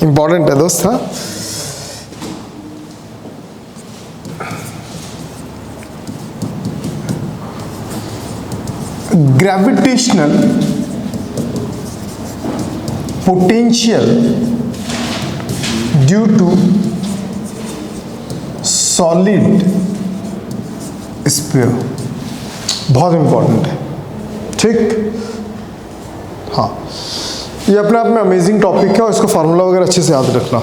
Important है दोस्त। हाँ, gravitational potential due to solid sphere, बहुत इंपॉर्टेंट है। ठीक, हाँ, ये अपने आप में अमेजिंग टॉपिक है और इसको फार्मूला वगैरह अच्छे से याद रखना।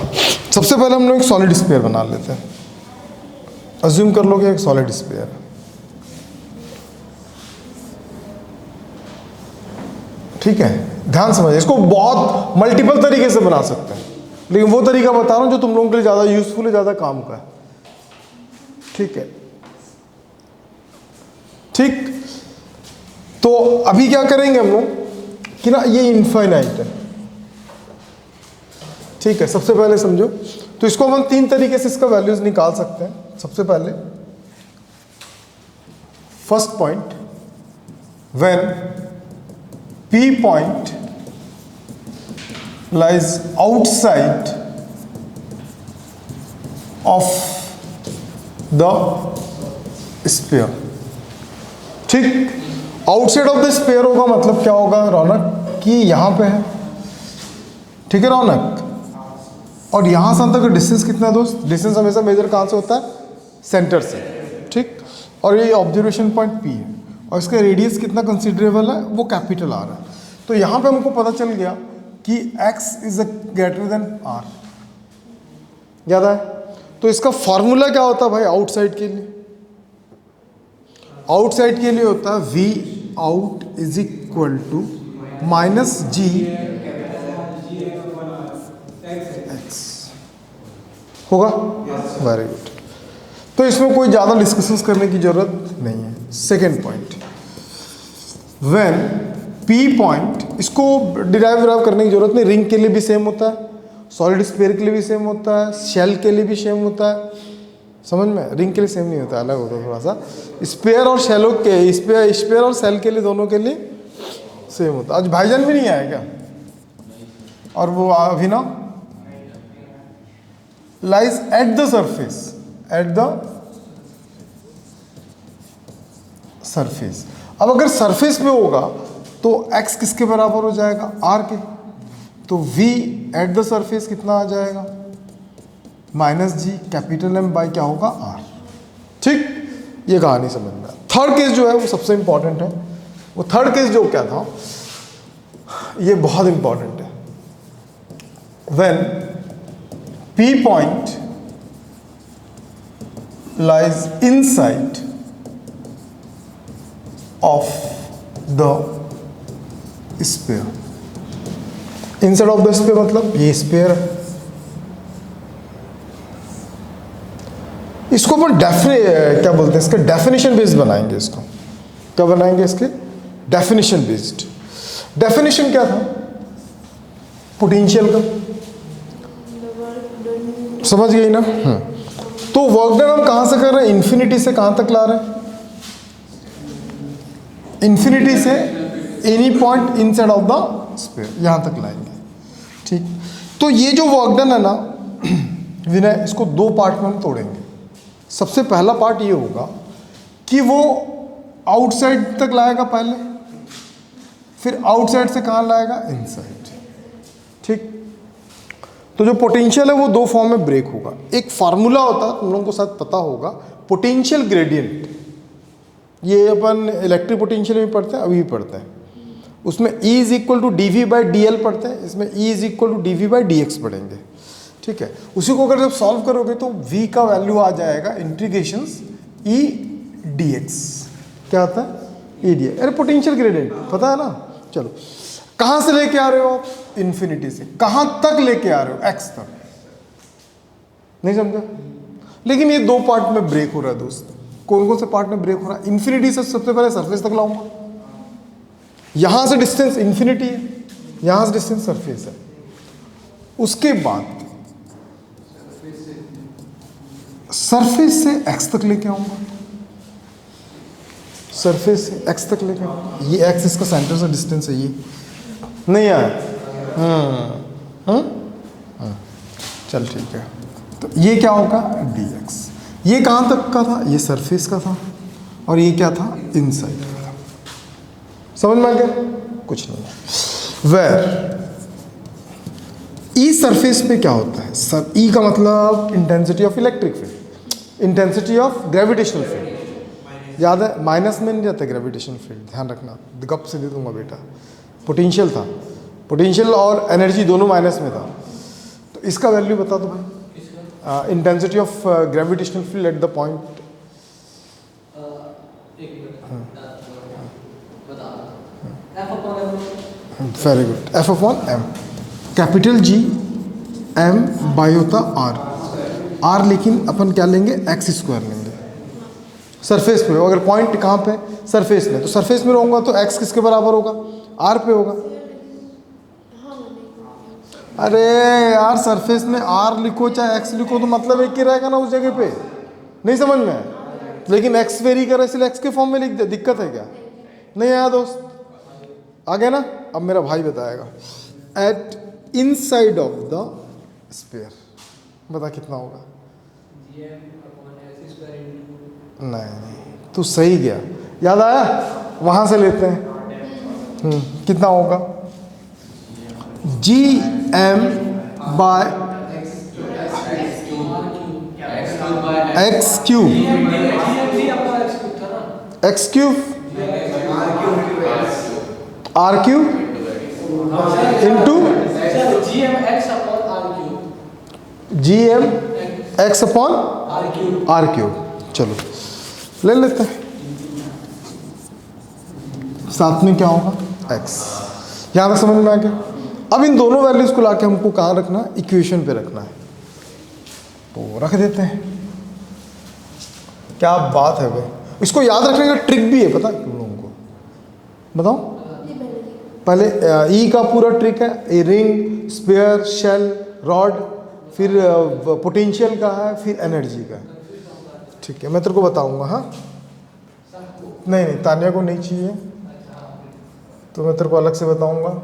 सबसे पहले हम लोग एक सॉलिड स्फीयर बना लेते हैं। अज्यूम कर लो कि एक सॉलिड स्फीयर है, ठीक है। ध्यान समझिए, इसको बहुत मल्टीपल तरीके से बना सकते हैं, लेकिन वो तरीका बता रहा हूं जो तुम लोगों के लिए ज़्यादा यूजफुल है, ज़्यादा काम का है। ठीक है, ठीक। तो अभी क्या करेंगे हम लोग कि ना ये इनफाइनाइट है, ठीक है। सबसे पहले समझो, तो इसको हम तीन तरीके से इसका वैल्यूज निकाल सकते हैं। सबसे पहले first point, when P point lies outside of the sphere, ठीक। आउटसाइड ऑफ द स्फीयर होगा मतलब क्या होगा रौनक, कि यहां पे है, ठीक है रौनक, और यहां से अंदर का डिस्टेंस कितना है दोस्त? डिस्टेंस हमेशा मेजर कहां से होता है? सेंटर से, ठीक। और ये ऑब्जर्वेशन पॉइंट P है और इसका रेडियस कितना कंसिडरेबल है, वो कैपिटल आर है। तो यहाँ पे हमको पता चल गया कि x is greater than r, याद है? तो इसका फॉर्मूला क्या होता है भाई आउटसाइड के लिए? आउटसाइड के लिए होता है v out is equal to minus g x, होगा? Very good. तो इसमें कोई ज़्यादा डिस्कशंस करने की जरूरत नहीं है। Second point, when P point, इसको डिराइव करने की जरूरत नहीं, रिंग के लिए भी सेम होता है, सॉलिड स्फीयर के लिए भी सेम होता है, शेल के लिए भी सेम होता है, समझ में? रिंग के लिए सेम नहीं होता, अलग होता है थोड़ा सा। स्फीयर और शेलो के, स्फीयर और शेल के लिए, दोनों के लिए सेम होता है। आज भाईजान भी नहीं आया क्या? और वो अभिनव lies at the surface, at the surface. अब अगर सरफेस पे होगा तो x किसके बराबर हो जाएगा? r के। तो v एट द सरफेस कितना आ जाएगा? Minus G capital M by क्या होगा? r, ठीक। ये कहानी समझ में। थर्ड केस जो है वो सबसे इंपॉर्टेंट है। वो थर्ड केस जो क्या था, ये बहुत इंपॉर्टेंट है। When P point lies inside of the sphere, inside of the sphere मतलब ये स्फीयर है। इसको अपन क्या बोलते हैं, इसके डेफिनेशन बेस्ड बनाएंगे। इसको क्या बनाएंगे? इसके डेफिनेशन बेस्ड। डेफिनेशन क्या था पोटेंशियल का? समझ गई ना? तो वर्क डन हम कहां से कर रहे हैं? इन्फिनिटी से कहां तक ला रहे हैं? इन्फिनिटी से any point inside of the sphere, यहां तक लाएंगे, ठीक। तो ये जो वर्क डन है ना विनय, इसको दो पार्ट में हम तोड़ेंगे। सबसे पहला पार्ट ये होगा कि वो आउटसाइड तक लाएगा पहले, फिर आउटसाइड से कहां लाएगा? इनसाइड, ठीक। तो जो पोटेंशियल है वो दो फॉर्म में ब्रेक होगा। एक फार्मूला होता है, तुम लोगों को शायद पता होगा, पोटेंशियल ग्रेडियंट। ये अपन इलेक्ट्रिक पोटेंशियल में पढ़ते हैं, अभी भी पढ़ते हैं। उसमें E is equal to d v by d l पढ़ते हैं, इसमें E is equal to d v by d x पढ़ेंगे, ठीक है। उसी को अगर जब सॉल्व करोगे तो V का वैल्यू आ जाएगा इंटीग्रेशंस E डी एक्स। क्या आता है? E D x. अरे पोटेंशियल ग्रेडियंट पता है ना? चलो, कहां से लेके आ रहे हो आप? इन्फिनिटी से। कहां तक लेके आ रहे हो? x तक। नहीं समझा? लेकिन ये दो पार्ट में ब्रेक हो रहा है दोस्त। कौन कौन से पार्ट में ब्रेक हो रहा है? इन्फिनिटी से सबसे पहले सरफेस तक लाऊंगा, यहां से डिस्टेंस इन्फिनिटी है, यहां से डिस्टेंस सरफेस है। उसके बाद सरफेस से x तक लेके आऊंगा, सरफेस से x तक लेके आऊंगा। ये x इसका सेंटर से डिस्टेंस है, ये नहीं आया? चल ठीक है, तो ये क्या होगा dx। ये कहाँ तक का था, ये सरफेस का था, और ये क्या था, इनसाइड का था। समझ में आ गया, कुछ नहीं है। वेर ई सरफेस पे क्या होता है, सर ई का मतलब intensity of electric field, intensity of gravitational field, याद है माइनस में नहीं जाता ग्रेविटेशनल फील्ड, ध्यान रखना, गप से दे दूंगा बेटा। पोटेंशियल था, पोटेंशियल और एनर्जी दोनों माइनस में था, तो इसका वैल्यू बता दो भाई, intensity of gravitational field at the point. Very good, F upon m, capital G M by होता आर, आर लेकिन अपन क्या लेंगे, एक्स स्क्वायर लेंगे। सरफेस पे, अगर पॉइंट कहाँ पे, सरफेस में, तो सरफेस में रहूँगा तो एक्स किसके बराबर होगा, आर पे होगा। अरे यार सरफेस में आर लिखो चाहे एक्स लिखो तो मतलब एक ही रहेगा ना उस जगह पे, नहीं समझ में आया? लेकिन एक्स वेरी कर इसलिए एक्स के फॉर्म में लिख दे, दिक्कत है क्या? नहीं आया दोस्त, आ गया ना? अब मेरा भाई बताएगा, at inside of the sphere, बता कितना होगा? नहीं तू सही गया, याद आया, वहां से लेते हैं। कितना होगा, G M by x cube, x cube r cube into G M x upon r cube. चलो ले लेते हैं, साथ में क्या होगा, एक्स। यहाँ तक समझ में आ गया? अब इन दोनों वैल्यूज को लाके हमको कहाँ रखना, इक्वेशन पे रखना है, तो रख देते हैं। क्या बात है भाई, इसको याद रखने का ट्रिक भी है, पता है तुम लोगों को? बताओ पहले, ई का पूरा ट्रिक है, a ring, sphere, shell, rod, फिर पोटेंशियल का है, फिर एनर्जी का है। ठीक है, मैं तेरे को बताऊंगा। हाँ नहीं नहीं, तानिया को नहीं चाहिए, तो मैं तेरे को अलग से बताऊंगा।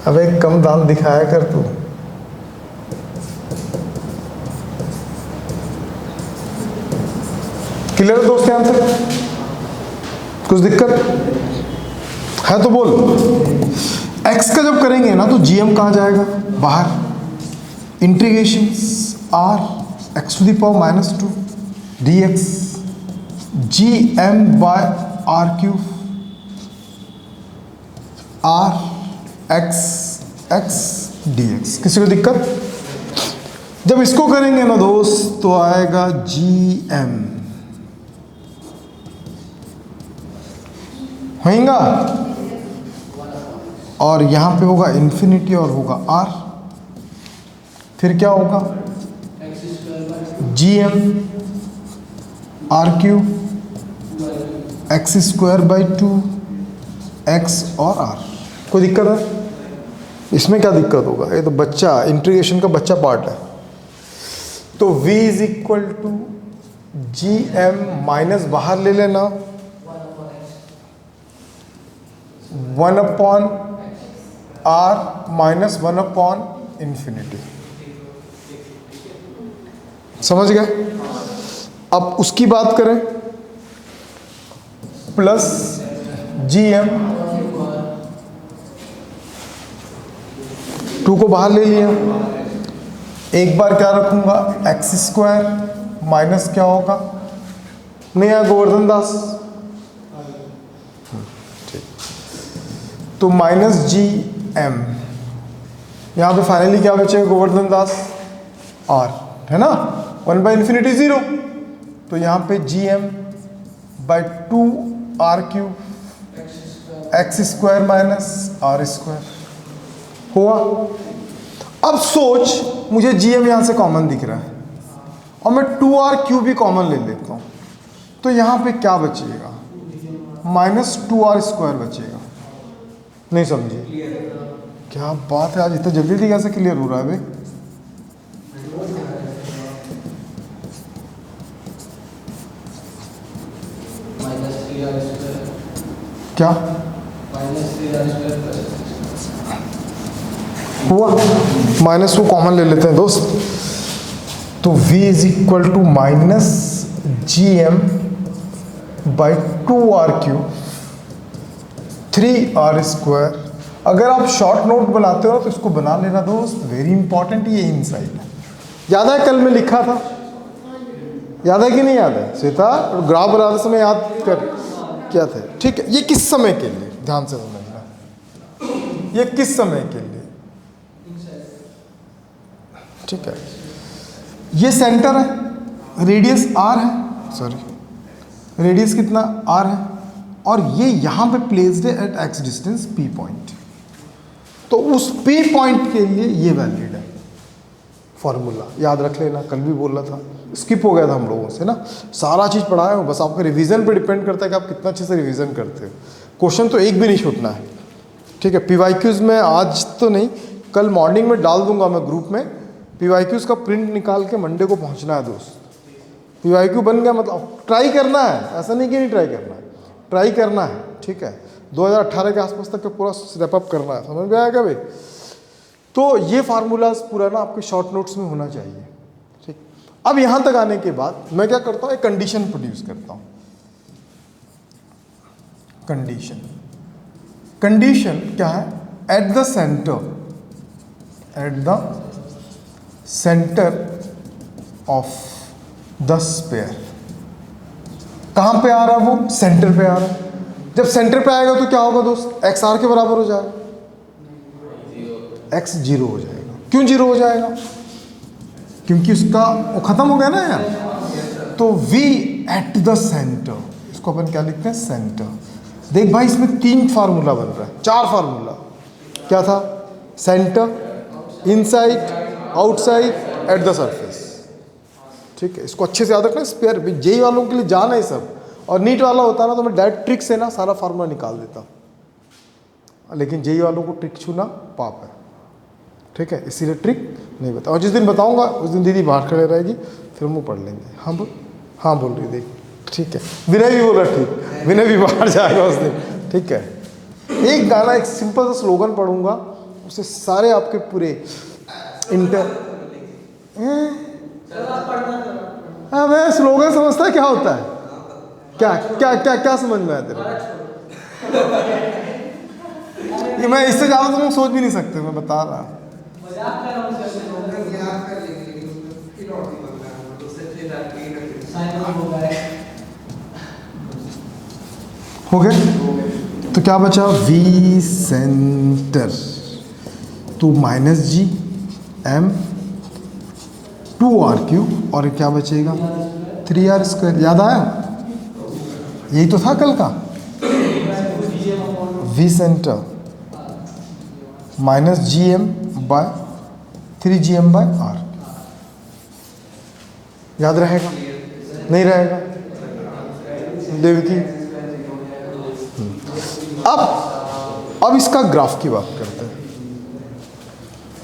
अबे कम दाम दिखाया कर तू। क्लियर है दोस्त? यहाँ तक कुछ दिक्कत है तो बोल। एक्स का जब करेंगे ना तो जीएम कहाँ जाएगा, बाहर, integration r x to the power minus 2 d x G M by r cube r x x d x. किसी को दिक्कत? जब इसको करेंगे ना दोस्त तो आएगा जी एम, होगा, और यहाँ पे होगा इन्फिनिटी और होगा आर, फिर क्या होगा, G M r cube x square by 2 x और आर। कोई दिक्कत है इसमें? क्या दिक्कत होगा, ये तो बच्चा इंटीग्रेशन का बच्चा पार्ट है। तो v is equal to G M minus बाहर ले लेना 1 upon r minus 1 upon infinity. समझ गए? अब उसकी बात करें, प्लस जी एम 2 को बाहर ले लिया, एक बार क्या रखूंगा, एक्स स्क्वायर माइनस क्या होगा, नहीं है गोवर्धन दास, ठीक, तो माइनस जी एम, यहाँ पे फाइनली क्या बचेगा गोवर्धन दास, आर, है ना, 1 बाई इंफिनिटी 0, तो यहाँ पे G M by 2 r cube x square minus r square हुआ। अब सोच, मुझे जी एम यहाँ से कॉमन दिख रहा है और मैं 2r क्यूब भी कॉमन ले लेता हूँ, तो यहाँ पे क्या बचेगा, माइनस 2r स्क्वायर बचेगा। नहीं समझे? क्या बात है, आज इतना जल्दी कैसे क्लियर हो रहा है भाई? क्या हुआ? माइनस को कॉमन ले लेते हैं दोस्त, तो v is equal to minus G M by 2r³ 3r²। अगर आप शॉर्ट नोट बनाते हो तो इसको बना लेना दोस्त, वेरी इंपॉर्टेंट, ये इनसाइड है। याद है कल मैं लिखा था, याद है कि नहीं याद है श्वेता? ग्राफ बनाते समय याद कर क्या थे, ठीक है? ये किस समय के लिए, ध्यान से समझना, ये किस समय के लिए, ठीक है? ये सेंटर है, रेडियस r है, सॉरी रेडियस कितना r है, और ये यहाँ पे प्लेस्ड है at x distance p point. तो उस p पॉइंट के लिए ये वैलिड है फॉर्मूला, याद रख लेना। कल भी बोल रहा था, स्किप हो गया था हम लोगों से ना, सारा चीज़ पढ़ाया हो, बस आपके रिवीजन पे डिपेंड करता है कि आप कितना अच्छे से रिवीजन करते हो। क्वेश्चन तो एक भी नहीं छूटना है, ठीक है? PYQs में आज तो नहीं, कल मॉर्निंग में डाल दूंगा मैं ग्रुप में। PYQs का प्रिंट निकाल के मंडे को पहुंचना है दोस्त। PYQ बन गया मतलब ट्राई करना है, ऐसा नहीं कि नहीं ट्राई करना है, ट्राई करना है, ठीक है? 2018 के आसपास तक का पूरा स्टेप अप करना है, समझ में आएगा भाई? तो ये फार्मूलाज पूरा ना आपके शॉर्ट नोट्स में होना चाहिए, ठीक? अब यहाँ तक आने के बाद मैं क्या करता हूँ, एक कंडीशन प्रोड्यूस करता हूँ। कंडीशन क्या है? At the centre of the sphere. कहाँ पे आ रहा है वो? सेंटर पे आ रहा है। जब सेंटर पे आएगा तो क्या होगा दोस्त? एक्स आर के बराबर हो जाएगा, एक्स 0 हो जाएगा। क्यों 0 हो जाएगा? क्योंकि उसका वो खत्म हो गया ना यार। तो v एट द सेंटर, इसको अपन क्या लिखते हैं? सेंटर। देख भाई इसमें 3 फार्मूला बन रहा है, 4 फार्मूला। क्या था? Centre, inside, outside, eight the surface, ठीक है? इसको अच्छे से याद रखना। स्पेयर जेई वालों के लिए जाना है सब, और नीट वाला होता ना तो मैं डायरेक्ट ट्रिक से ना सारा फार्मूला निकाल देता, लेकिन जेई वालों को ट्रिक छूना पाप है, ठीक है? इसीलिए ट्रिक नहीं बता, और जिस दिन बताऊंगा उस दिन दीदी बाहर खड़े रहेगी, फिर हम वो पढ़ लेंगे। हाँ बोल, हाँ बोल रही देख, ठीक है? विनय भी बोला ठीक, विनय भी बाहर जाएगा उस दिन, ठीक है? एक गाना, एक सिंपल सा स्लोगन पढ़ूंगा, उससे सारे आपके पूरे हाँ मैं स्लोगन समझता है क्या होता है, क्या क्या क्या क्या समझ में आया तेरे को? ये मैं इससे ज़्यादा तो तुम सोच भी नहीं सकते, मैं बता रहा। हो गए? तो क्या बचा? v सेंटर तो माइनस जी एम 2r³, और क्या बचेगा? 3r²। याद आया? यही तो था कल का। v centre minus G M by 3gm/r। याद रहेगा? नहीं रहेगा? देवकी, अब इसका ग्राफ की बात करते हैं।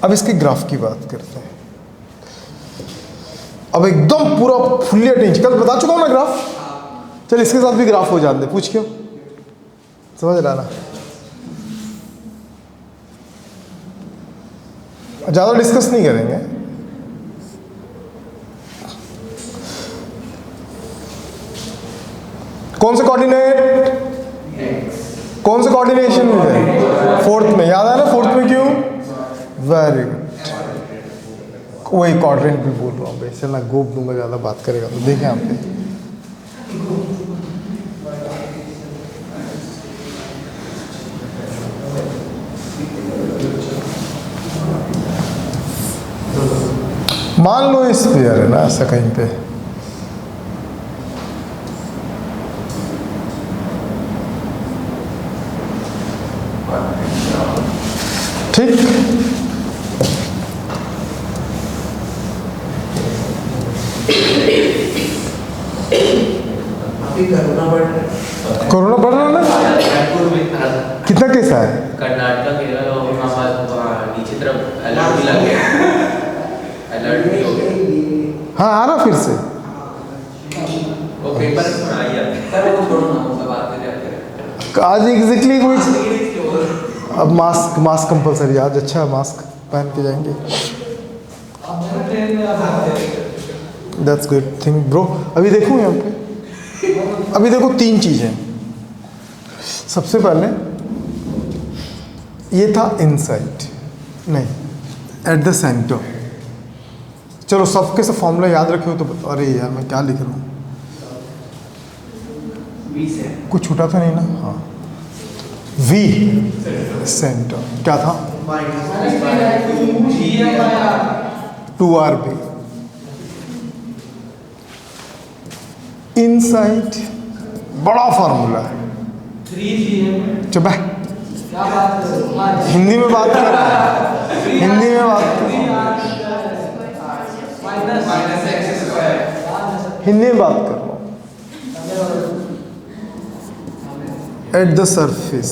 अब इसके ग्राफ की बात करते हैं। अब एकदम पूरा फुल्ली अटेंशन, कल बता चुका हूं ना ग्राफ। चल इसके साथ भी ग्राफ हो जाते, पूछ क्यों? समझ रहा ना? ज़्यादा डिस्कस नहीं करेंगे। कौन से कोऑर्डिनेट, कौन से कोऑर्डिनेशन में है? 4th में। याद है ना 4th में क्यों? वेरी गुड, वही क्वाड्रेंट भी बोल रहा हूँ भाई, चल ना गोप दूंगा, ज़्यादा बात करेगा तो देखें आप पे। मान लो स्फीयर है ना ऐसा कहीं पे, ठीक? कोरोना बढ़ रहा है ना? कितना केस है? कर्नाटक केरल और नीचे तरफ अलर्ट भी लग गया, अलर्ट भी हो गया। हाँ आ रहा फिर से वो पेपर सुनाई जाते सर, वो छोड़ो ना, उससे बात करते हैं। आज एग्जैक्टली कोई अब मास्क मास्क कंपलसरी, आज अच्छा है मास्क पहन के जाएंगे। That's good thing bro. अभी देखो यहाँ पे, अभी देखो 3 चीज़ें। सबसे पहले ये था इनसाइड, नहीं एट द सेंटर। चलो सबके सब फॉर्मूला याद रखे हो तो बताओ। अरे यार मैं क्या लिख रहा हूँ, कुछ छूटा तो नहीं ना? हाँ, वी सेंटर क्या था? 2RB। इनसाइड बड़ा फार्मूला है। चुप है, हिंदी में बात कर रहा है, हिंदी में बात कर, हिंदी में बात कर रहा हूँ। एट द सरफेस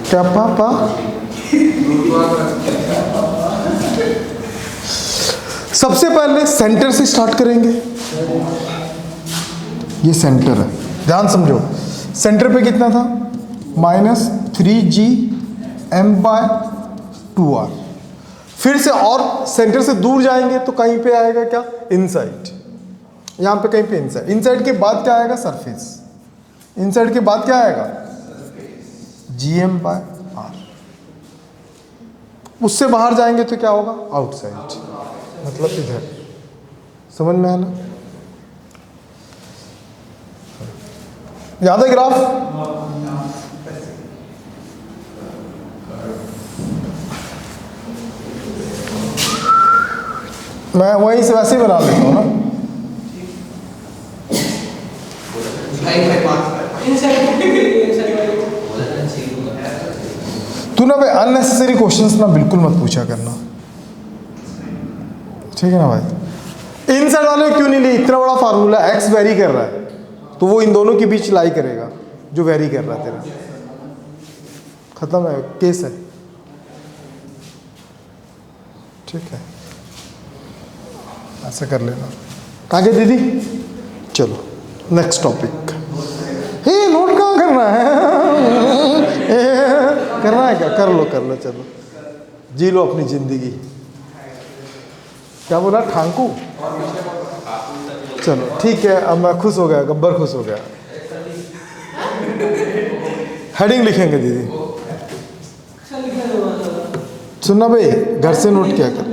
क्या पापा? सबसे पहले सेंटर से स्टार्ट करेंगे। ये सेंटर है, ध्यान समझो। सेंटर पे कितना था? -3GM/2R। फिर से और सेंटर से दूर जाएंगे तो कहीं पे आएगा क्या? इनसाइड। यहाँ पे कहीं पे इनसाइड। इनसाइड के बाद क्या आएगा? सरफेस। इनसाइड के बाद क्या आएगा? GM/R। उससे बाहर जाएंगे तो क्या होगा? आउटसाइड, मतलब इधर। समझ में आया ना? याद है ग्राफ? मैं वहीं से वैसे ही बना लेता हूँ ना। तू ना भाई अननेसेसरी क्वेश्चंस ना बिल्कुल मत पूछा करना, ठीक है ना भाई? इनसाइड वाले क्यों नहीं लिए? इतना बड़ा फार्मूला, एक्स वेरी कर रहा है तो वो इन दोनों के बीच लाई करेगा जो वेरी कर रहा है तेरा। खत्म है, केस है, ठीक है? ऐसा कर लेना। आगे दीदी, चलो नेक्स्ट टॉपिक। हे नोट कहाँ करना है? करना है क्या? कर लो कर लो, चलो जी लो अपनी जिंदगी। क्या बोला? ठांकू? चलो ठीक है, अब मैं खुश हो गया, गब्बर खुश हो गया। हेडिंग लिखेंगे दीदी। सुनना भाई, घर से नोट किया कर।